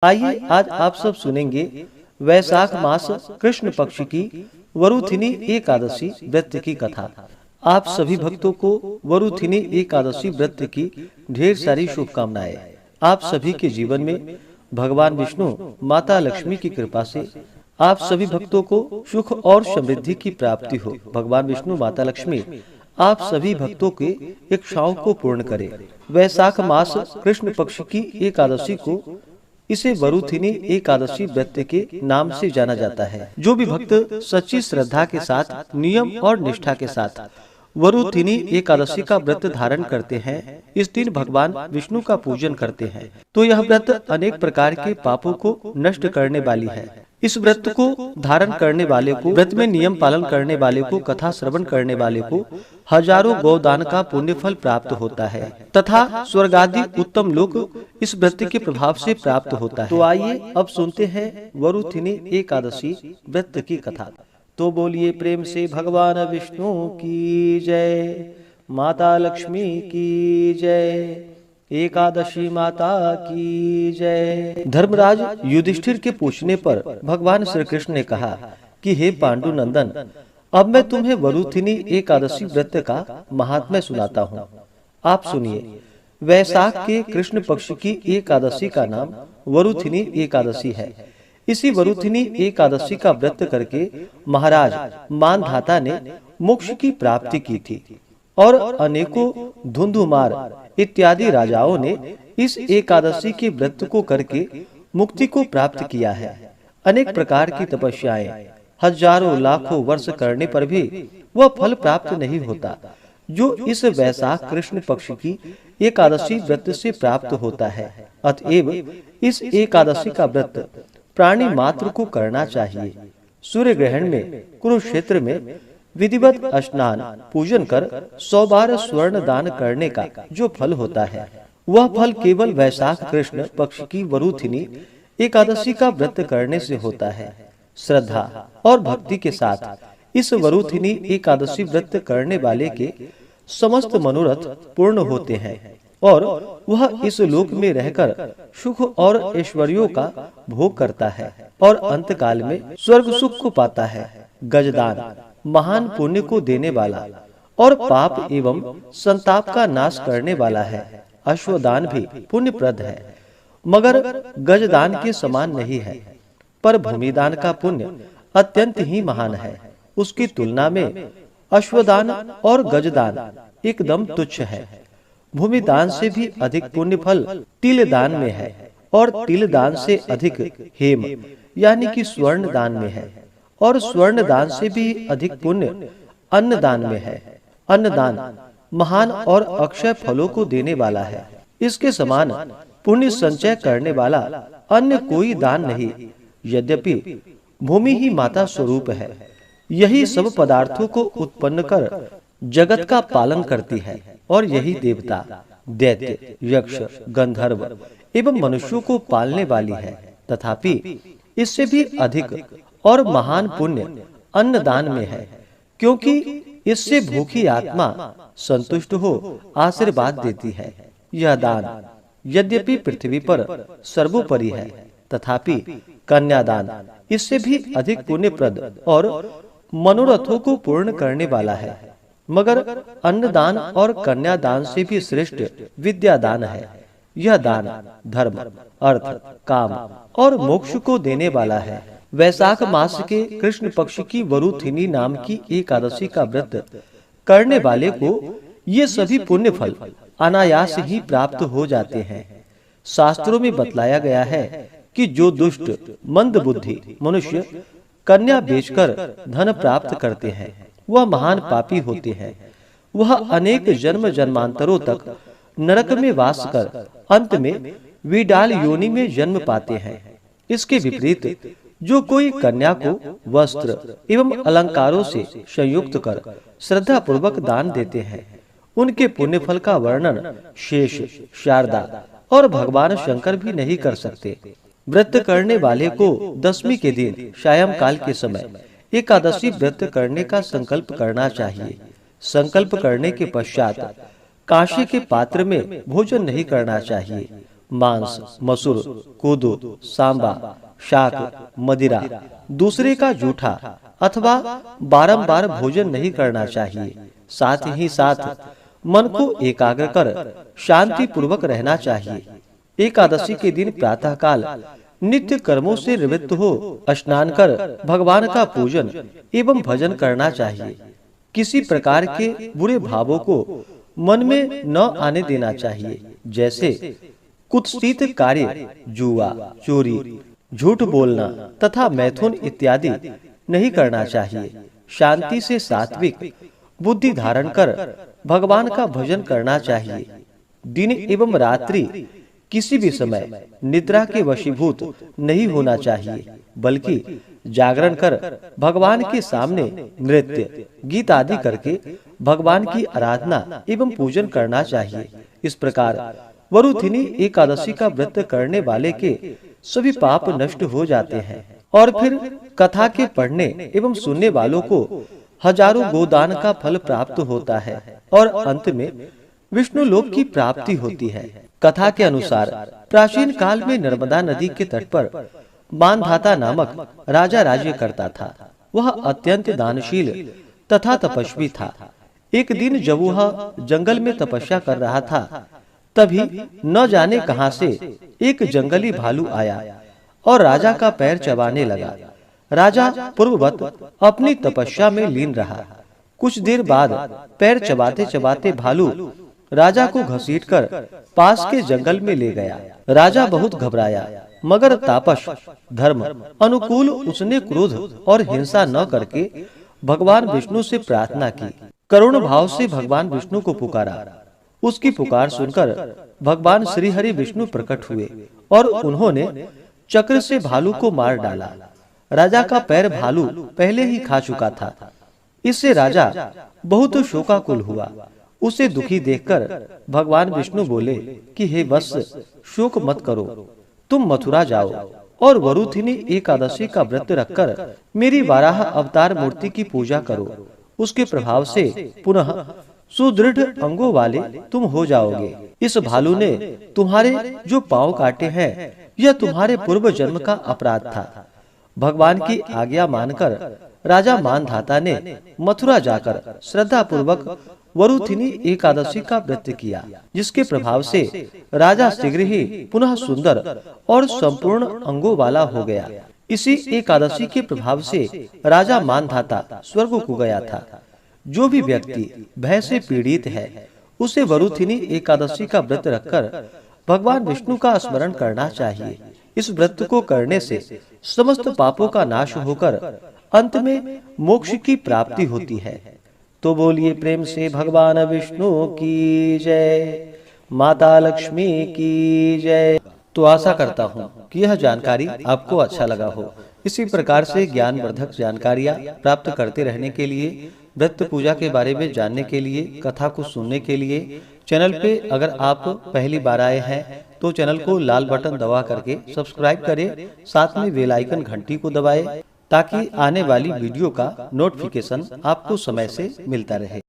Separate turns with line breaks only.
आइए आज आप सब सुनेंगे वैशाख मास कृष्ण पक्ष की वरुथिनी एकादशी व्रत की कथा। आप सभी भक्तों को वरुथिनी एकादशी व्रत की ढेर सारी शुभकामनाएं। आप सभी के जीवन में भगवान विष्णु माता लक्ष्मी की कृपा से आप सभी भक्तों को सुख और समृद्धि की प्राप्ति हो। भगवान विष्णु माता लक्ष्मी आप सभी भक्तों के इच्छाओं को पूर्ण करे। वैशाख मास कृष्ण पक्ष की एकादशी को इसे वरुथिनी एकादशी व्रत के नाम से जाना जाता है। जो भी भक्त सच्ची श्रद्धा के साथ नियम और निष्ठा के साथ वरुथिनी एकादशी का व्रत धारण करते हैं, इस दिन भगवान विष्णु का पूजन करते हैं, तो यह व्रत अनेक प्रकार के पापों को नष्ट करने वाली है। इस व्रत को धारण करने वाले को, व्रत में नियम पालन करने वाले को, कथा श्रवण करने वाले को हजारों गौदान का पुण्य फल प्राप्त होता है तथा स्वर्ग आदि उत्तम लोक इस व्रत के प्रभाव से प्राप्त होता है। तो आइए अब सुनते हैं वरुथिनी एकादशी व्रत की कथा। तो बोलिए प्रेम से भगवान विष्णु की जय, माता लक्ष्मी की जय, एकादशी माता की जय। धर्मराज युधिष्ठिर के पूछने पर भगवान श्री कृष्ण ने कहा कि हे पांडु नंदन, अब मैं तुम्हें वरुथिनी एकादशी व्रत का महात्म्य सुनाता हूँ। आप सुनिए। वैशाख के कृष्ण पक्ष की एकादशी का नाम वरुथिनी एकादशी है। इसी वरुथिनी एकादशी का व्रत करके महाराज मानधाता ने मोक्ष की प्राप्ति की थी और अनेकों धुंधुमार इत्यादि राजाओं ने इस एकादशी के व्रत को करके मुक्ति को प्राप्त किया है। अनेक प्रकार की तपस्याएं हजारों लाखों वर्ष करने पर भी वह फल प्राप्त नहीं होता जो इस वैशाख कृष्ण पक्ष की एकादशी व्रत से प्राप्त होता है। अतएव इस एकादशी का व्रत प्राणी मात्र को करना चाहिए। सूर्य ग्रहण में कुरुक्षेत्र में विधिवत स्नान पूजन कर 100 बार स्वर्ण दान करने का जो फल होता है, वह फल केवल वैशाख कृष्ण पक्ष की वरुथिनी एकादशी का व्रत करने से होता है। श्रद्धा और भक्ति के साथ इस वरुथिनी एकादशी व्रत करने वाले के समस्त मनोरथ पूर्ण होते हैं और वह इस लोक में रहकर सुख और ऐश्वर्यों का भोग करता है और अंतकाल में स्वर्ग सुख को पाता है। गजदान महान पुण्य को देने वाला और पाप एवं संताप का नाश करने वाला है। अश्वदान भी पुण्यप्रद है, मगर गजदान के समान नहीं है। पर भूमिदान का पुण्य अत्यंत ही महान है। उसकी तुलना में अश्वदान और गजदान एकदम तुच्छ है। भूमिदान से भी अधिक पुण्य फल तिलदान में है और तिलदान से अधिक हेम यानी कि स्वर्ण दान में है और स्वर्ण दान से भी अधिक पुण्य अन्नदान में है। अन्नदान महान और अक्षय फलों को देने वाला है। इसके समान पुण्य संचय करने वाला अन्य कोई दान नहीं। यद्यपि भूमि ही माता स्वरूप है, यही सब पदार्थों को उत्पन्न कर जगत का पालन करती है और यही देवता, दैत्य, यक्ष, गंधर्व एवं मनुष्यों को पालने वाली है। तथापि इससे भी अधिक और महान पुण्य अन्नदान में है, क्योंकि इससे भूखी आत्मा संतुष्ट हो आशीर्वाद देती है। यह दान यद्यपि पृथ्वी पर सर्वोपरि है, तथापि कन्यादान इससे भी अधिक पुण्यप्रद और मनोरथों को पूर्ण करने वाला है। मगर अन्नदान और कन्यादान से भी श्रेष्ठ विद्यादान है। यह दान धर्म, अर्थ, काम और मोक्ष को देने वाला है। वैशाख मास के कृष्ण पक्ष की वरुथिनी नाम की एकादशी का व्रत करने वाले को ये सभी पुण्य फल अनायास ही प्राप्त हो जाते हैं। शास्त्रों में बतलाया गया है कि जो दुष्ट मंद बुद्धि मनुष्य कन्या बेचकर धन प्राप्त करते हैं, वह महान पापी होते हैं। वह अनेक जन्म जन्मांतरों तक नरक में वास कर अंत में विडाल योनि में जन्म पाते हैं। इसके विपरीत जो कोई कन्या को वस्त्र एवं अलंकारों से संयुक्त कर श्रद्धा पूर्वक दान देते हैं, उनके पुण्य फल का वर्णन शेष, शारदा और भगवान शंकर भी नहीं कर सकते। व्रत करने वाले को दशमी के दिन सायं काल के समय एकादशी व्रत करने का संकल्प करना चाहिए। संकल्प करने के पश्चात कांसे के पात्र में भोजन नहीं करना चाहिए। मांस, मसूर, कोदो, सांबा, शाक, मदिरा, दूसरे का जूठा अथवा बारंबार भोजन नहीं करना चाहिए। साथ ही साथ मन को एकाग्र कर शांति पूर्वक रहना चाहिए। एकादशी के दिन प्रातः काल नित्य कर्मों से निवृत्त हो स्नान कर भगवान का पूजन एवं भजन करना चाहिए। किसी प्रकार के बुरे भावों को मन में न आने देना चाहिए, जैसे कुत्सित कार्य, जुआ, चोरी, झूठ बोलना तथा मैथुन इत्यादि नहीं करना चाहिए। शांति से सात्विक बुद्धि धारण कर भगवान का भजन करना चाहिए। दिन एवं रात्रि किसी भी समय निद्रा के वशीभूत नहीं होना चाहिए, बल्कि जागरण कर भगवान के सामने नृत्य, गीत आदि करके भगवान की आराधना एवं पूजन करना चाहिए। इस प्रकार वरुथिनी एकादशी का व्रत करने वाले के सभी पाप नष्ट हो जाते हैं और फिर कथा के पढ़ने एवं सुनने वालों को हजारों गोदान का फल प्राप्त होता है और अंत में विष्णु लोक की प्राप्ति होती है। कथा के अनुसार प्राचीन काल में नर्मदा नदी के तट पर मानधाता नामक राजा राज्य करता था। वह अत्यंत दानशील तथा तपस्वी था। एक दिन जब वह जंगल में तपस्या कर रहा था, तभी न जाने कहां से एक जंगली भालू आया और राजा का पैर चबाने लगा। राजा पूर्ववत अपनी तपस्या में लीन रहा। कुछ देर बाद पैर चबाते चबाते भालू राजा को घसीटकर पास के जंगल में ले गया। राजा बहुत घबराया, मगर तापस धर्म अनुकूल उसने क्रोध और हिंसा न करके भगवान विष्णु से प्रार्थना की। करुण भाव से भगवान विष्णु को पुकारा। उसकी पुकार सुनकर भगवान श्री हरि विष्णु प्रकट हुए और उन्होंने चक्र से भालू को मार डाला। राजा का पैर भालू पहले ही खा चुका था। इससे राजा बहुत शोकाकुल हुआ। उसे दुखी देखकर भगवान विष्णु बोले कि हे वत्स, शोक मत करो, तुम मथुरा जाओ और वरुथिनी एकादशी का व्रत रखकर मेरी वाराह अवतार मूर्ति की पूजा करो। उसके प्रभाव से पुनः सुदृढ़ अंगों वाले तुम हो जाओगे। इस भालू ने तुम्हारे जो पांव काटे हैं, यह तुम्हारे पूर्व जन्म का अपराध था। भगवान की आज्ञा मानकर राजा मानधाता ने मथुरा जाकर श्रद्धा पूर्वक वरुथिनी एकादशी का व्रत किया, जिसके प्रभाव से राजा शीघ्र ही पुनः सुंदर और संपूर्ण अंगों वाला हो गया। इसी एकादशी के प्रभाव से राजा मानधाता स्वर्ग को गया था। जो भी व्यक्ति भय से पीड़ित है, उसे वरुथिनी एकादशी का व्रत रखकर भगवान विष्णु का स्मरण करना चाहिए। इस व्रत को करने से समस्त पापों का नाश होकर अंत में मोक्ष की प्राप्ति होती है। तो बोलिए प्रेम से भगवान विष्णु की जय, माता लक्ष्मी की जय। तो आशा करता हूँ कि यह जानकारी आपको अच्छा लगा हो। इसी प्रकार से ज्ञानवर्धक जानकारियाँ प्राप्त करते रहने के लिए, व्रत पूजा के बारे में जानने के लिए, कथा को सुनने के लिए चैनल पे अगर आप पहली बार आए हैं तो चैनल को लाल बटन दबा करके सब्सक्राइब करें, साथ में बेल आइकन घंटी को दबाएं ताकि आने वाली वीडियो का नोटिफिकेशन आपको समय से मिलता रहे।